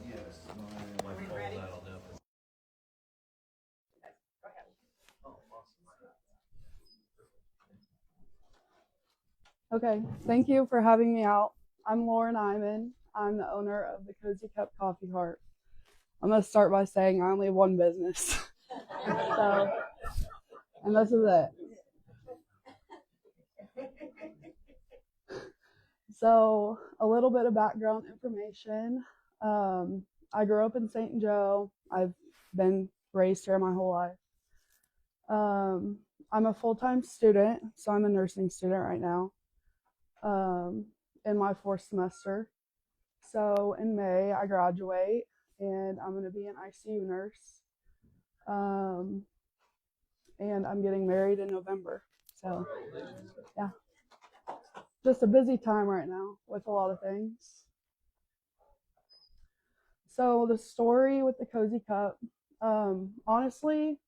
Yes, my Are we phone, ready? I don't know. Go ahead. Okay, thank you for having me out. I'm Lauren Eiman. I'm the owner of the Cozy Cup Coffee Cart. I'm going to start by saying I only have one business. So, and this is it. So, a little bit of background information. I grew up in St. Joe. I've been raised here my whole life. I'm a full-time student, so I'm a nursing student right now in my fourth semester. So in May, I graduate and I'm going to be an ICU nurse. And I'm getting married in November. So, yeah, just a busy time right now with a lot of things. So, the story with the Cozy Cup, honestly,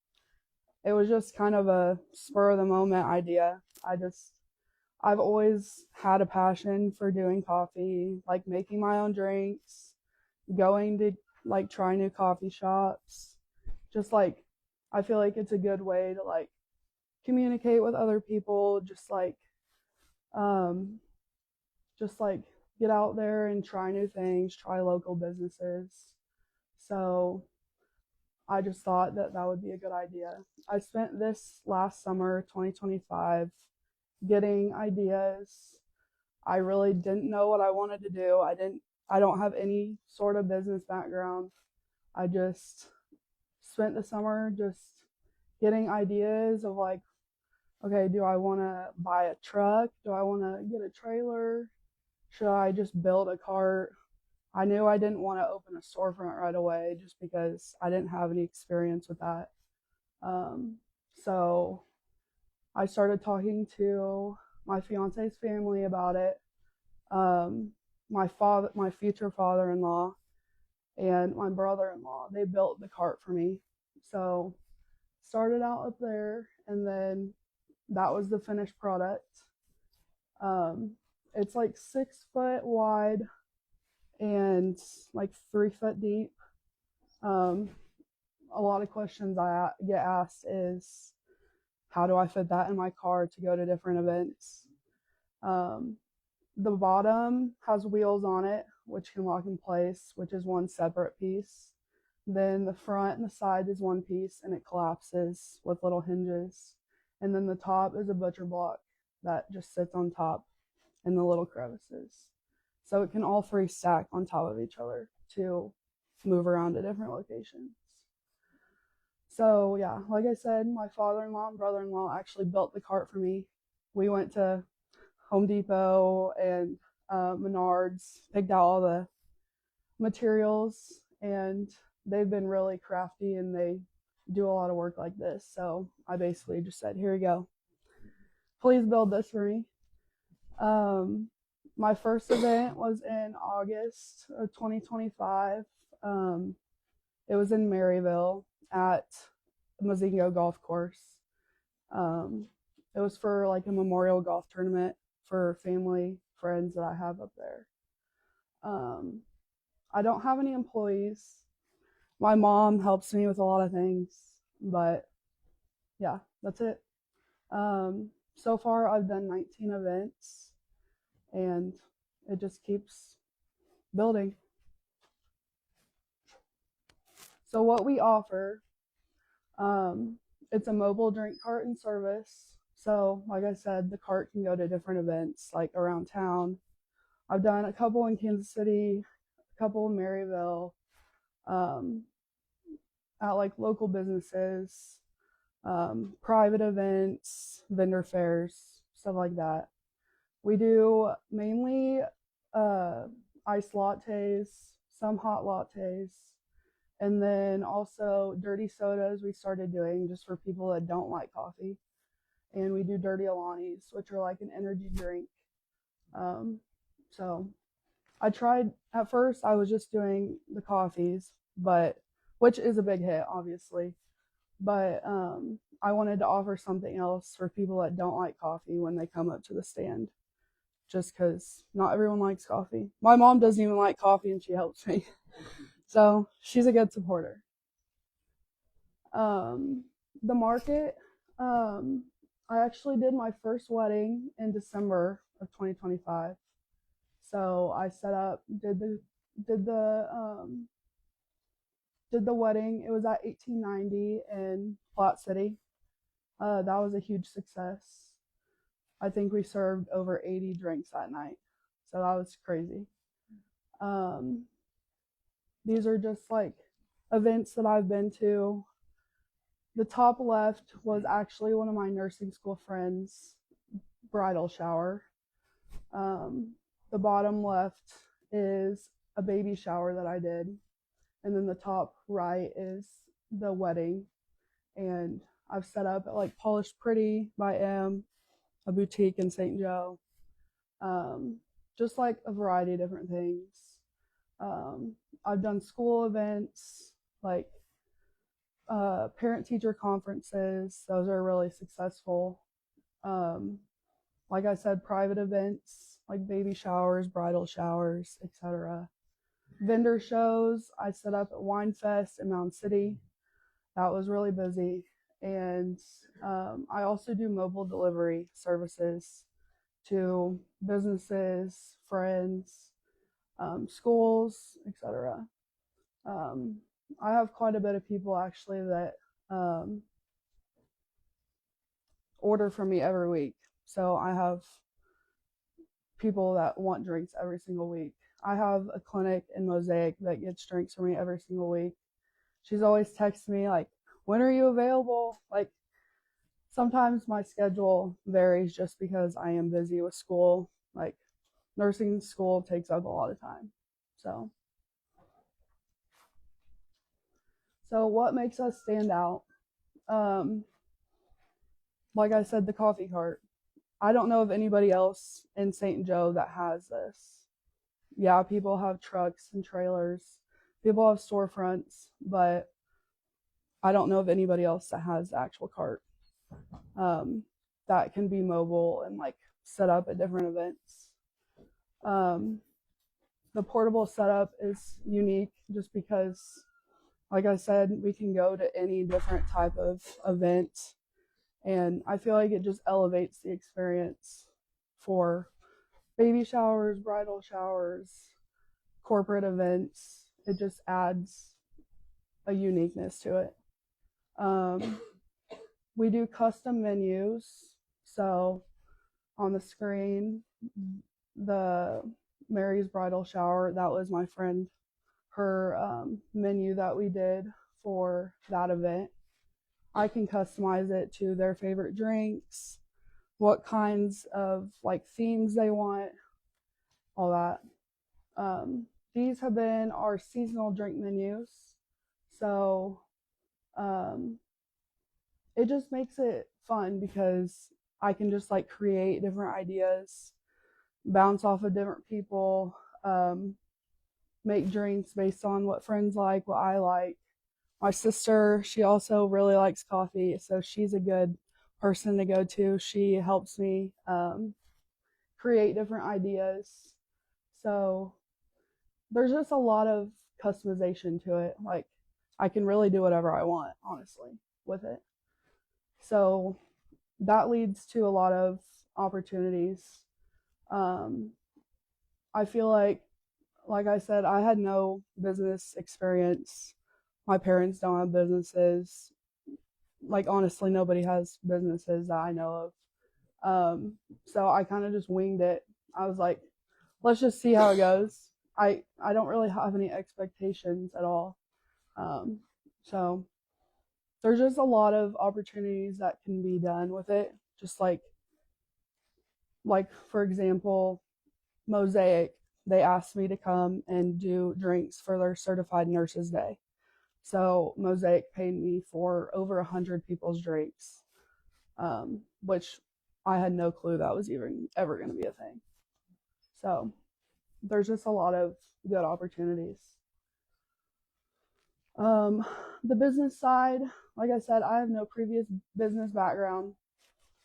it was just kind of a spur of the moment idea. I've always had a passion for doing coffee, like making my own drinks, going to like try new coffee shops. Just like, I feel like it's a good way to like communicate with other people, um, just like get out there and try new things, try local businesses. So I just thought that that would be a good idea. I spent this last summer, 2025, getting ideas. I really didn't know what I wanted to do. I don't have any sort of business background. I just spent the summer just getting ideas of like, okay, do I want to buy a truck? Do I want to get a trailer? Should I just build a cart? I knew I didn't want to open a storefront right away just because I didn't have any experience with that. Um, so I started talking to my fiance's family about it. Um, my future father-in-law, and my brother-in-law, they built the cart for me. So started out up there, and then that was the finished product. Um, it's like 6 foot wide and like 3 foot deep. Um, a lot of questions I get asked is, how do I fit that in my car to go to different events? Um, the bottom has wheels on it, which can lock in place, which is one separate piece. Then the front and the side is one piece and it collapses with little hinges. And then the top is a butcher block that just sits on top in the little crevices. So it can all three stack on top of each other to move around to different locations. So yeah, like I said, my father-in-law and brother-in-law actually built the cart for me. We went to Home Depot and Menards, picked out all the materials, and they've been really crafty and they do a lot of work like this. So I basically just said, here you go. Please build this for me. My first event was in August of 2025. It was in Maryville at Mazingo Golf Course. It was for like a memorial golf tournament for family, friends that I have up there. I don't have any employees. My mom helps me with a lot of things, but yeah, that's it. So far, I've done 19 events, and it just keeps building. So what we offer, it's a mobile drink cart and service. So like I said, the cart can go to different events like around town. I've done a couple in Kansas City, a couple in Maryville, um, at like local businesses, private events, vendor fairs, stuff like that. We do mainly iced lattes, some hot lattes, and then also dirty sodas we started doing just for people that don't like coffee. And we do dirty Alanis, which are like an energy drink. Um, so I tried, at first I was just doing the coffees, but which is a big hit, obviously. But I wanted to offer something else for people that don't like coffee when they come up to the stand. just because not everyone likes coffee. My mom doesn't even like coffee and she helps me. So she's a good supporter. Um, the market, um, I actually did my first wedding in December of 2025. So I set up, did the did the wedding. It was at 1890 in Plot City. That was a huge success. I think we served over 80 drinks that night. So that was crazy. Um, these are just like events that I've been to. The top left was actually one of my nursing school friends' bridal shower. The bottom left is a baby shower that I did. And then the top right is the wedding. And I've set up at like Polished Pretty by M, a boutique in St. Joe. Just like a variety of different things. Um, I've done school events, like parent teacher conferences. Those are really successful. Like I said, private events like baby showers, bridal showers, etc. Vendor shows. I set up at Wine Fest in Mound City. That was really busy. And I also do mobile delivery services to businesses, friends, schools, etc. I have quite a bit of people actually that order from me every week. So I have people that want drinks every single week. I have a clinic in Mosaic that gets drinks from me every single week. She's always texting me like, when are you available? Like, sometimes my schedule varies just because I am busy with school. Like, nursing school takes up a lot of time. So what makes us stand out? Like I said, the coffee cart. I don't know of anybody else in St. Joe that has this. Yeah, people have trucks and trailers. People have storefronts, but I don't know of anybody else that has the actual cart that can be mobile and like set up at different events. The portable setup is unique just because, like I said, we can go to any different type of event, and I feel like it just elevates the experience for baby showers, bridal showers, corporate events. It just adds a uniqueness to it. We do custom menus. So on the screen, the Mary's bridal shower, that was my friend, her menu that we did for that event. I can customize it to their favorite drinks, what kinds of like themes they want, all that. These have been our seasonal drink menus. So it just makes it fun because I can just like create different ideas, bounce off of different people, make drinks based on what friends like, what I like. My sister, she also really likes coffee, so she's a good person to go to. She helps me create different ideas. So there's just a lot of customization to it. Like, I can really do whatever I want, honestly, with it. So that leads to a lot of opportunities. I feel like I said, I had no business experience. My parents don't have businesses. Like, honestly, nobody has businesses that I know of. So I kind of just winged it. I was like, let's just see how it goes. I don't really have any expectations at all. So there's just a lot of opportunities that can be done with it. Just like for example, Mosaic, they asked me to come and do drinks for their Certified Nurses Day. So Mosaic paid me for over 100 people's drinks, which I had no clue that was even ever going to be a thing. So there's just a lot of good opportunities. The business side, like I said, I have no previous business background.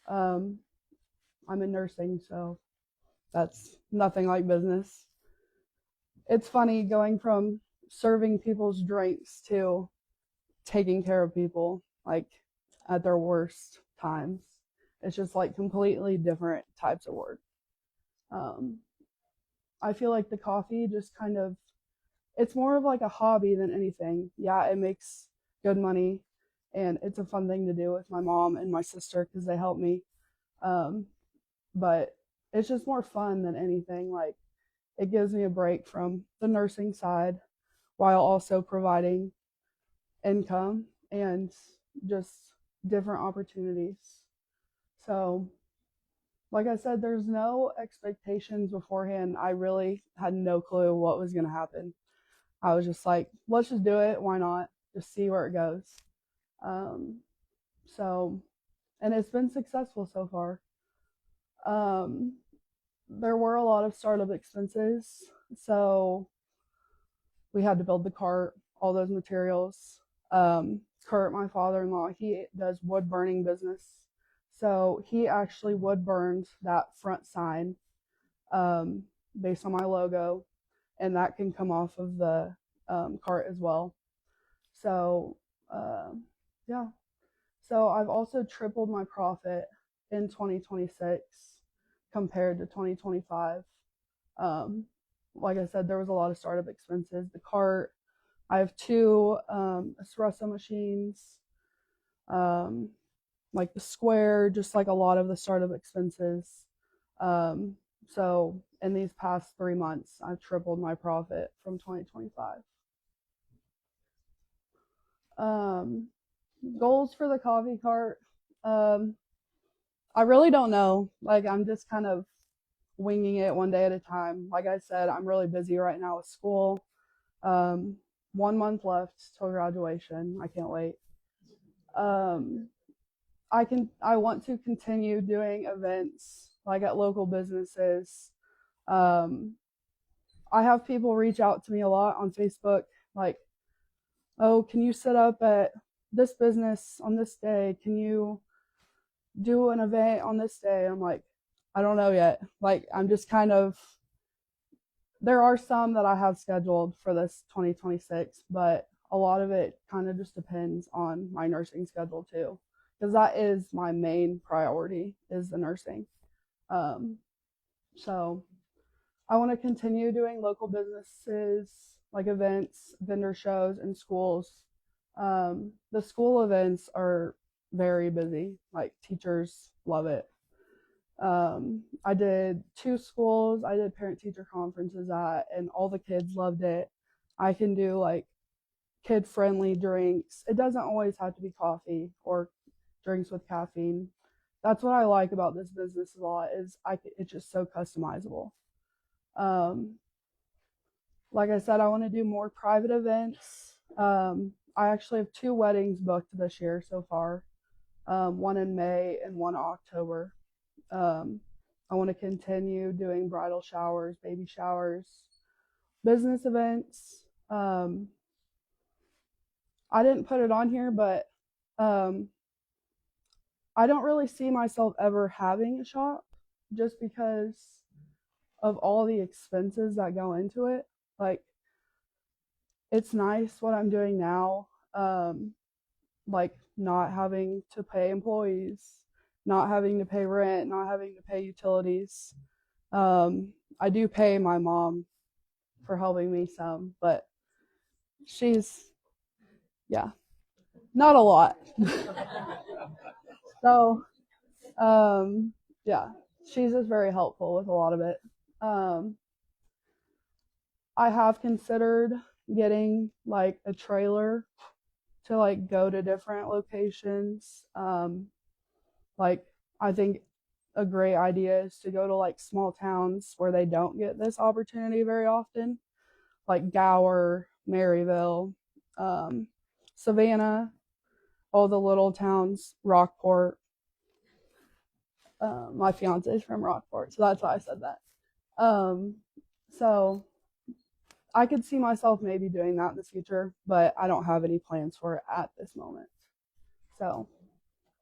I'm in nursing, so that's nothing like business. It's funny going from serving people's drinks to taking care of people like at their worst times. It's just like completely different types of work. Um, I feel like the coffee just kind of, it's more of like a hobby than anything. Yeah, it makes good money and it's a fun thing to do with my mom and my sister because they help me. Um, but it's just more fun than anything. Like it gives me a break from the nursing side while also providing income and just different opportunities. So, like I said, there's no expectations beforehand. I really had no clue what was going to happen. I was just like, let's just do it. Why not? Just see where it goes. Um, so, and it's been successful so far. Um, there were a lot of startup expenses. So, we had to build the cart, all those materials. Kurt, my father-in-law, he does wood burning business. So he actually wood burned that front sign um, based on my logo, and that can come off of the cart as well. So, uh, yeah. So I've also tripled my profit in 2026 compared to 2025. Um, like I said, there was a lot of startup expenses. The cart, I have two espresso machines, um, like the square, just like a lot of the startup expenses. Um, so in these past 3 months, I've tripled my profit from 2025. Um, goals for the coffee cart. Um, I really don't know. Like I'm just kind of winging it one day at a time. Like I said, I'm really busy right now with school. Um, 1 month left till graduation. I can't wait. Um, I want to continue doing events like at local businesses. Um, I have people reach out to me a lot on Facebook, like, oh, can you set up at this business on this day? Can you do an event on this day? I'm like, I don't know yet. Like, I'm just kind of, there are some that I have scheduled for this 2026, but a lot of it kind of just depends on my nursing schedule too, because that is my main priority is the nursing. Um, so I want to continue doing local businesses like events, vendor shows, and schools. The school events are very busy. Like teachers love it. I did 2 schools. I did parent teacher conferences at, and all the kids loved it. I can do like kid friendly drinks. It doesn't always have to be coffee or drinks with caffeine. That's what I like about this business a lot is it's just so customizable. Um, like I said, I want to do more private events. I actually have 2 weddings booked this year so far, one in May and one in October. Um, I want to continue doing bridal showers, baby showers, business events. I didn't put it on here, but um, I don't really see myself ever having a shop just because of all the expenses that go into it. Like, it's nice what I'm doing now, like not having to pay employees, not having to pay rent, not having to pay utilities. I do pay my mom for helping me some, but she's, yeah, not a lot. So, yeah, she's just very helpful with a lot of it. Um, I have considered getting like a trailer to like go to different locations. Like I think a great idea is to go to like small towns where they don't get this opportunity very often, like Gower, Maryville, um, Savannah, all the little towns, Rockport. My fiance is from Rockport, so that's why I said that. Um, so I could see myself maybe doing that in the future, but I don't have any plans for it at this moment. So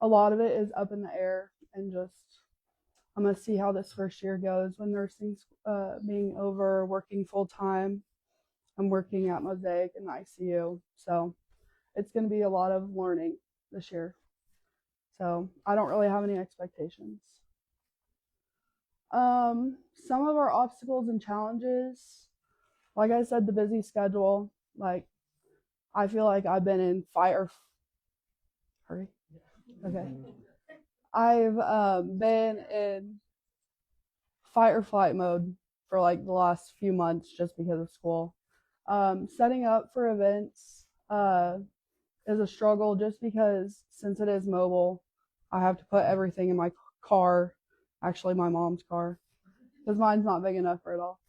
a lot of it is up in the air and just I'm gonna see how this first year goes when nursing's being over, working full time. I'm working at Mosaic in the ICU, so it's gonna be a lot of learning this year. So I don't really have any expectations. Some of our obstacles and challenges, like I said, the busy schedule. Like I feel like I've been in fight or hurry. Okay. I've been in fight or flight mode for like the last few months just because of school. Setting up for events is a struggle just because since it is mobile, I have to put everything in my car, actually my mom's car, because mine's not big enough for it all.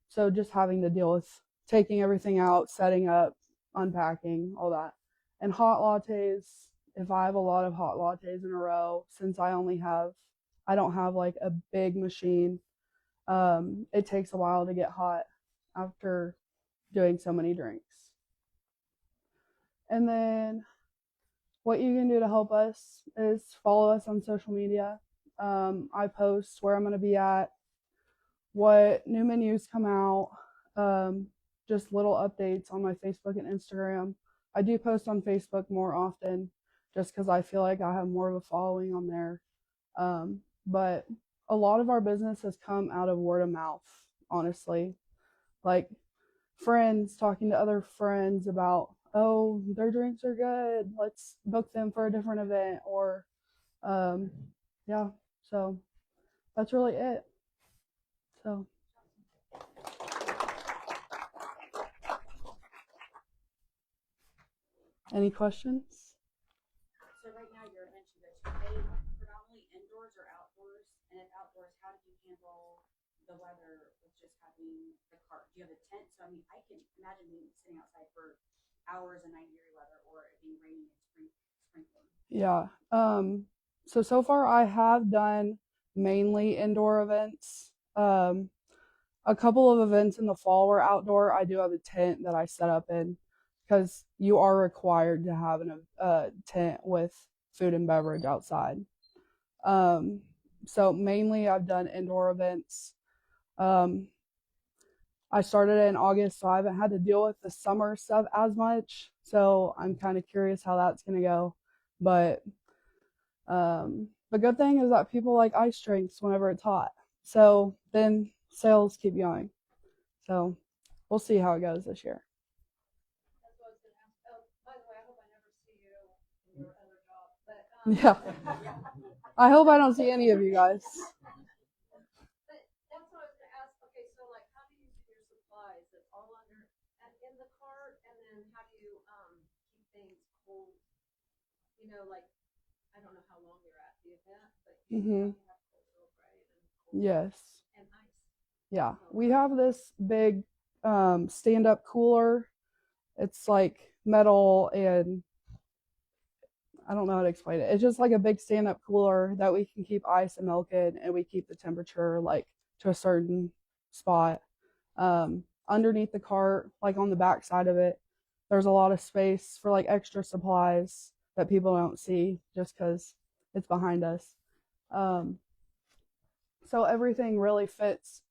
So just having to deal with taking everything out, setting up, unpacking, all that. And hot lattes, if I have a lot of hot lattes in a row, since I don't have like a big machine, it takes a while to get hot after doing so many drinks. And then what you can do to help us is follow us on social media. I post where I'm going to be at, what new menus come out, just little updates on my Facebook and Instagram. I do post on Facebook more often just because I feel like I have more of a following on there. But a lot of our business has come out of word of mouth, honestly. Like friends talking to other friends about, oh, their drinks are good, let's book them for a different event, or yeah, so that's really it. So any questions? So right now you're mentioning that you predominantly indoors or outdoors, and if outdoors, how do you handle the weather with just having the cart? Do you have a tent? So I mean, I can imagine being sitting outside for hours in 90-degree weather, or it being raining and sprinkling. Yeah. So far I have done mainly indoor events. A couple of events in the fall were outdoor. I do have a tent that I set up in because you are required to have a tent with food and beverage outside. So mainly I've done indoor events. I started it in August, so I haven't had to deal with the summer stuff as much. So I'm kind of curious how that's gonna go. But the good thing is that people like ice drinks whenever it's hot. So then sales keep going. So we'll see how it goes this year. That's what I was going to ask. Oh, by the way, I hope I never see you in your other job. But Yeah. I hope I don't see any of you guys. but that's what I was going to ask. Okay, so like, how do you do your supplies? It's all under and in the cart, and then how do you keep things cold? You know, like I don't know how long you're at the event, but you have to have cold milk, right? And cold Yes. and ice. Yeah. We have this big stand-up cooler. It's like metal, and I don't know how to explain it. It's just like a big stand-up cooler that we can keep ice and milk in, and we keep the temperature like to a certain spot. Underneath the cart, like on the back side of it, there's a lot of space for like extra supplies that people don't see just because it's behind us. Um, so everything really fits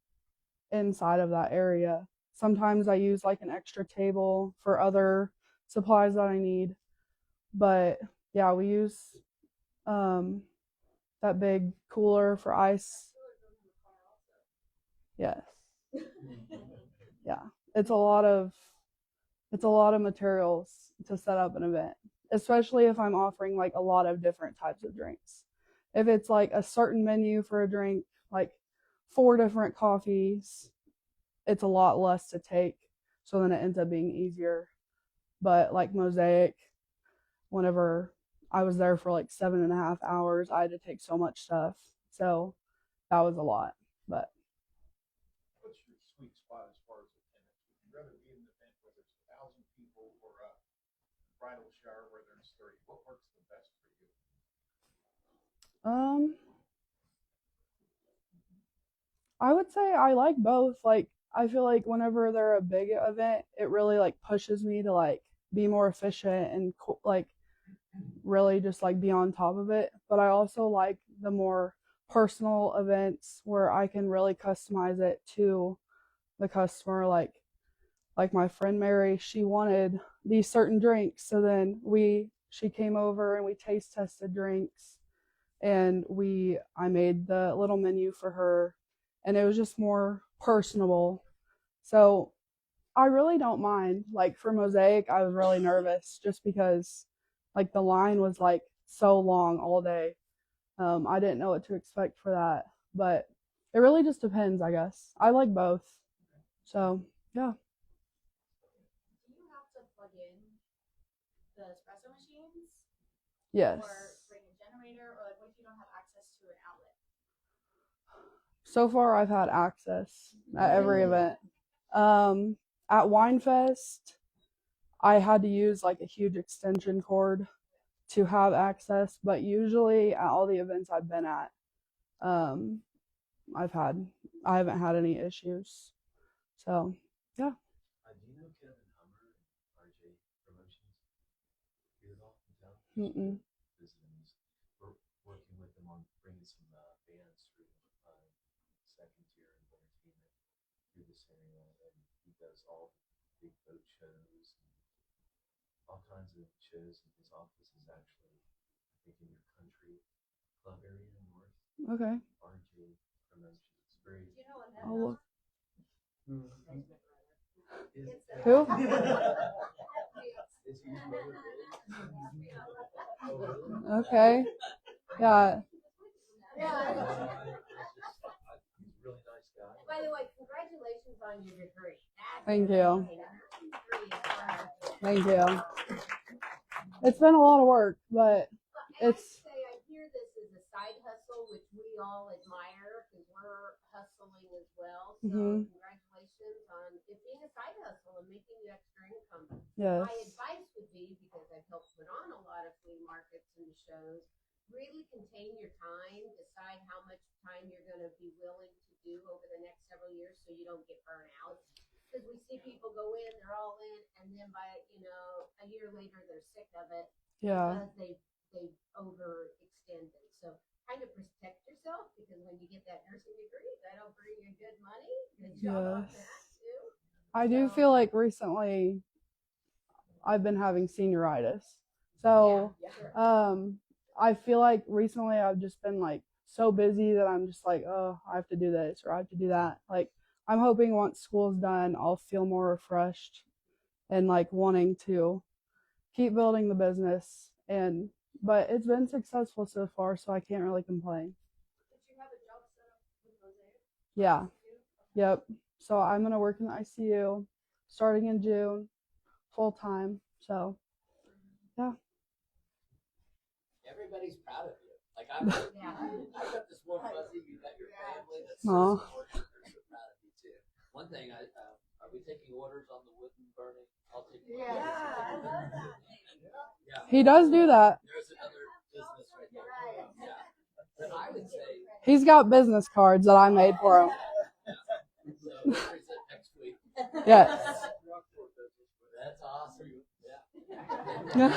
inside of that area. Sometimes I use like an extra table for other supplies that I need. But yeah, we use that big cooler for ice. Yes. Yeah. It's a lot of materials to set up an event, especially if I'm offering like a lot of different types of drinks. If it's like a certain menu for a drink, like 4 different coffees, it's a lot less to take. So then it ends up being easier. But like Mosaic, whenever I was there for like 7.5 hours, I had to take so much stuff. So that was a lot. But what's your sweet spot as far as attendance? Would you rather be in an event where there's 1,000 people or a bridal shower where there's 30? What works the best for you? I would say I like both. Like I feel like whenever they're a big event, it really like pushes me to like be more efficient and like really just like be on top of it. But I also like the more personal events where I can really customize it to the customer. Like my friend Mary, she wanted these certain drinks, so then she came over and we taste tested drinks, and I made the little menu for her, and it was just more personable. So I really don't mind. Like for Mosaic, I was really nervous just because like the line was like so long all day. I didn't know what to expect for that, but it really just depends, I guess. I like both. So, yeah. Do you have to plug in the espresso machines? Yes. Or bring a generator? Or like what if you don't have access to an outlet? So far, I've had access at every event. At Winefest, I had to use like a huge extension cord to have access, but usually at all the events I've been at, um, I haven't had any issues. So, yeah. Do you know Kevin Hummer and RJ Promotions? Here at all in town? Mm-mm. We're working with them on bringing some bands through second tier and entertainment through this area, and he does all big boat shows and all kinds of shows. And his office is actually, I think, in your country club area north. Okay. RJ Promotions. It's very. Do you know what that I'll look. Is, Who? Is he brother really? Oh, really? Okay. Yeah. He's a really nice guy. By the way, congratulations on your degree. Thank you. Thank you. It's been a lot of work, but And it's. I say I hear this as a side hustle, which we all admire because we're hustling as well. So Mhm. congratulations on it being a side hustle and making you extra income. Yes. My advice would be, because I've helped put on a lot of flea markets and shows, really contain your time, decide how much time you're going to be willing to do over the next several years so you don't get burnt out. Because we see people go in, they're all in, and then by a year later they're sick of it Yeah. because they've overextended. So kind of protect yourself, because when you get that nursing degree, that'll bring you good money. Good job on Yes. that too. I do feel like recently I've been having senioritis. So, I feel like recently I've just been like so busy that I'm just like, oh, I have to do this or I have to do that. Like, I'm hoping once school's done, I'll feel more refreshed and like wanting to keep building the business. But it's been successful so far, so I can't really complain. Did you have a job set up with Mosaic? Yeah. Yep. So I'm going to work in the ICU starting in June, full time. So, yeah. Everybody's proud of you. Like I've got this warm fuzzy. You got your family that's Aw. so supportive. They're so proud of you too. One thing, are we taking orders on the wooden burning? I'll take orders. I love that. Yeah. He does do that. There's another business right there. Yeah. But I would say. He's got business cards that I made for him. So we'll present next week. Yes. That's awesome. Yeah.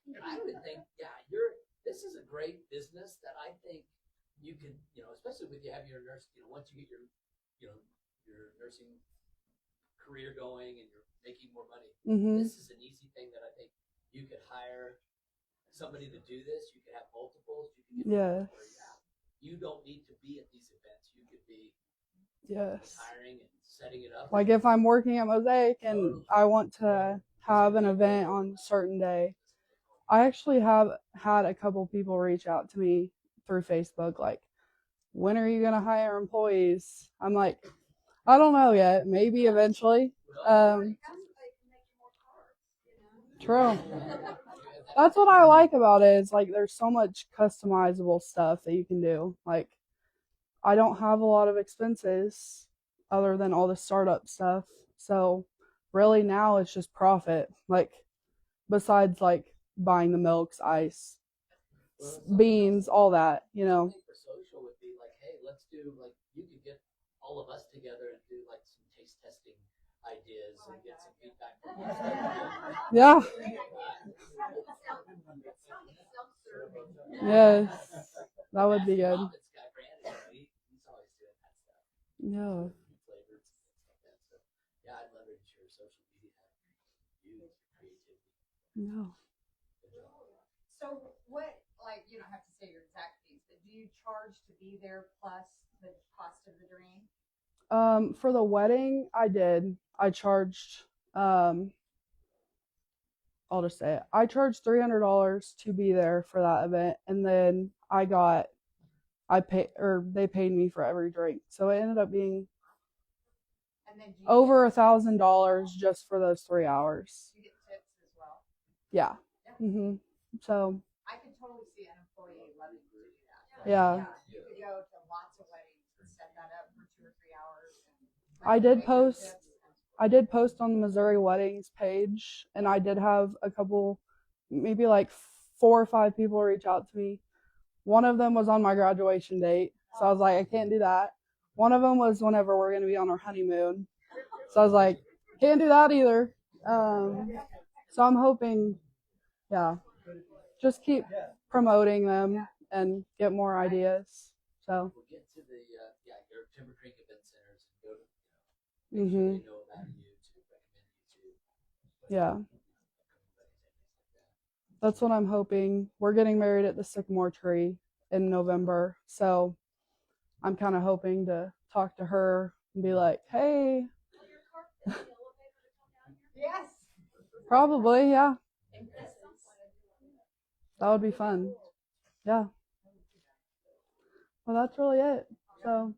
But I would think, this is a great business that I think you could, especially with you have your nurse, once you get your nursing career going and you're making more money, this is an easy thing that I think you could hire somebody to do this. You could have multiples. You could get where you don't need to be at these events. You could be hiring and setting it up. Like if I'm working at Mosaic and I want to have an event on a certain day, I actually have had a couple people reach out to me through Facebook, like, when are you going to hire employees? I'm like, I don't know yet. Maybe eventually. True. That's what I like about it. Is like there's so much customizable stuff that you can do. Like, I don't have a lot of expenses other than all the startup stuff. So really now it's just profit. Like, besides like buying the milks, ice, beans, all that, I think for social would be like, hey, let's do like, you could get all of us together and do like some taste testing ideas and get some feedback from us. Yeah. serving. Yes, that would be good. This guy Brandon, he's always doing that stuff. Yeah. Flavors and things like that. So yeah, I'd leverage your social media, use your creativity. Yeah. Good job. So what, like, you don't have to say your exact fees, but do you charge to be there plus the cost of the drain? For the wedding, I did. I charged, I'll just say it. I charged $300 to be there for that event, and then they paid me for every drink. So it ended up being And then do you over get, $1,000 just for those 3 hours. you get tips as well? Yeah. So I could totally see an employee loving to do that. yeah. You could go to lots of weddings and set that up for 2 or 3 hours. And I did make your post tips. I did post on the Missouri Weddings page, and I did have a couple, maybe like 4 or 5 people reach out to me. One of them was on my graduation date, so I was like, I can't do that. One of them was whenever we're going to be on our honeymoon, so I was like, can't do that either. So I'm hoping, yeah, just keep promoting them and get more ideas. So. We'll get to the your Timber Creek event centers and go to make sure they know about you to recommend you to. Yeah. That's what I'm hoping. We're getting married at the Sycamore Tree in November, so I'm kind of hoping to talk to her and be like, hey. Yes. Probably, yeah. That would be fun. Yeah. Well, that's really it. So.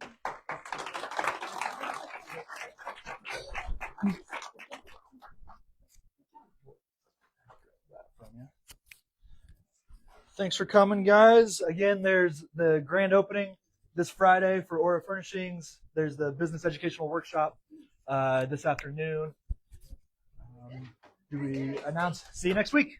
Thanks for coming, guys. Again, there's the grand opening this Friday for Aura Furnishings. There's the business educational workshop this afternoon. Do we announce? See you next week.